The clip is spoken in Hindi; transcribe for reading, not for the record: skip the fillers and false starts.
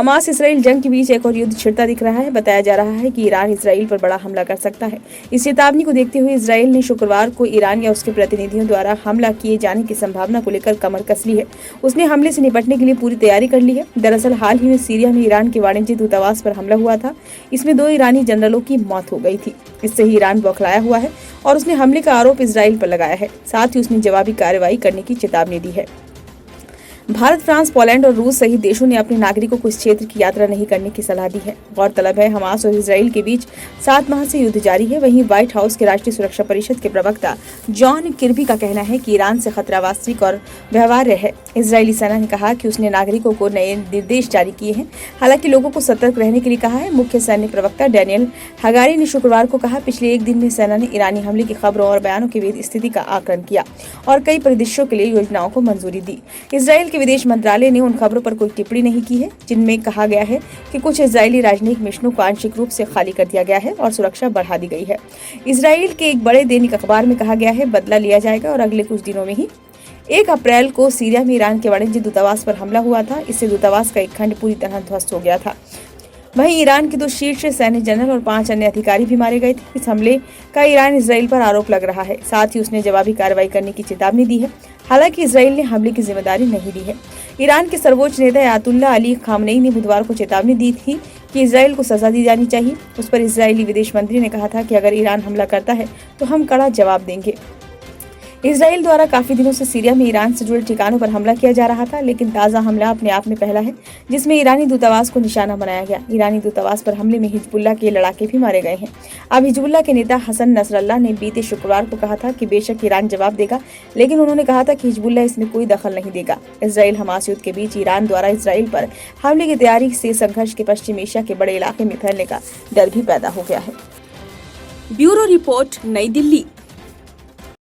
हमास इसराइल जंग के बीच एक और युद्ध छिड़ता दिख रहा है। बताया जा रहा है कि ईरान इसराइल पर बड़ा हमला कर सकता है। इस चेतावनी को देखते हुए इसराइल ने शुक्रवार को ईरान या उसके प्रतिनिधियों द्वारा हमला किए जाने की संभावना को लेकर कमर कस ली है। उसने हमले से निपटने के लिए पूरी तैयारी कर ली है। दरअसल हाल ही में सीरिया में ईरान के वाणिज्य दूतावास पर हमला हुआ था। इसमें 2 ईरानी जनरलों की मौत हो गई थी। इससे ही ईरान बौखलाया हुआ है और उसने हमले का आरोप इसराइल पर लगाया है। साथ ही उसने जवाबी कार्रवाई करने की चेतावनी दी है। भारत, फ्रांस, पोलैंड और रूस सहित देशों ने अपने नागरिकों को इस क्षेत्र की यात्रा नहीं करने की सलाह दी है। गौरतलब है, हमास और इसराइल के बीच 7 माह से युद्ध जारी है। वहीं व्हाइट हाउस के राष्ट्रीय सुरक्षा परिषद के प्रवक्ता जॉन किर्बी का कहना है कि ईरान से खतरा वास्तविक और व्यवहार्य है। इजरायली सेना ने कहा कि उसने नागरिकों को नए निर्देश जारी किए हैं, हालांकि लोगों को सतर्क रहने के लिए कहा है। मुख्य सैन्य प्रवक्ता डैनियल हगारी ने शुक्रवार को कहा, पिछले एक दिन में सेना ने ईरानी हमले की खबरों और बयानों के बीच स्थिति का आकलन किया और कई परिदृश्यों के लिए योजनाओं को मंजूरी दी। इसराइल के विदेश मंत्रालय ने उन खबरों पर कोई टिप्पणी नहीं की है जिनमें कहा गया है कि कुछ इजरायली राजनयिक मिशनों को आंशिक रूप से खाली कर दिया गया है और सुरक्षा बढ़ा दी गई है। इसराइल के एक बड़े दैनिक अखबार में कहा गया है, बदला लिया जाएगा और अगले कुछ दिनों में ही 1 अप्रैल को सीरिया में ईरान के वाणिज्य दूतावास पर हमला हुआ था। इससे दूतावास का एक खंड पूरी तरह ध्वस्त हो गया था। वहीं ईरान के 2 शीर्ष सैन्य जनरल और 5 अन्य अधिकारी भी मारे गए थे। इस हमले का ईरान इसराइल पर आरोप लग रहा है। साथ ही उसने जवाबी कार्रवाई करने की चेतावनी दी है। हालांकि इसराइल ने हमले की जिम्मेदारी नहीं ली है। ईरान के सर्वोच्च नेता अयातुल्लाह अली खामनेई ने बुधवार को चेतावनी दी थी कि इसराइल को सजा दी जानी चाहिए। उस पर इजरायली विदेश मंत्री ने कहा था कि अगर ईरान हमला करता है तो हम कड़ा जवाब देंगे। इसराइल द्वारा काफी दिनों से सीरिया में ईरान से जुड़े ठिकानों पर हमला किया जा रहा था, लेकिन ताजा हमला अपने आप में पहला है जिसमें ईरानी दूतावास को निशाना बनाया गया। ईरानी दूतावास पर हमले में हिजबुल्लाह के लड़ाके भी मारे गए हैं। अब हिजबुल्लाह के नेता हसन नसरल्लाह ने बीते शुक्रवार को कहा था कि बेशक ईरान जवाब देगा, लेकिन उन्होंने कहा था कि हिजबुल्लाह इसमें कोई दखल नहीं देगा। इसराइल हमास युद्ध के बीच ईरान द्वारा इसराइल पर हमले की तैयारी से संघर्ष के पश्चिम एशिया के बड़े इलाके में फैलने का डर भी पैदा हो गया है। ब्यूरो रिपोर्ट, नई दिल्ली।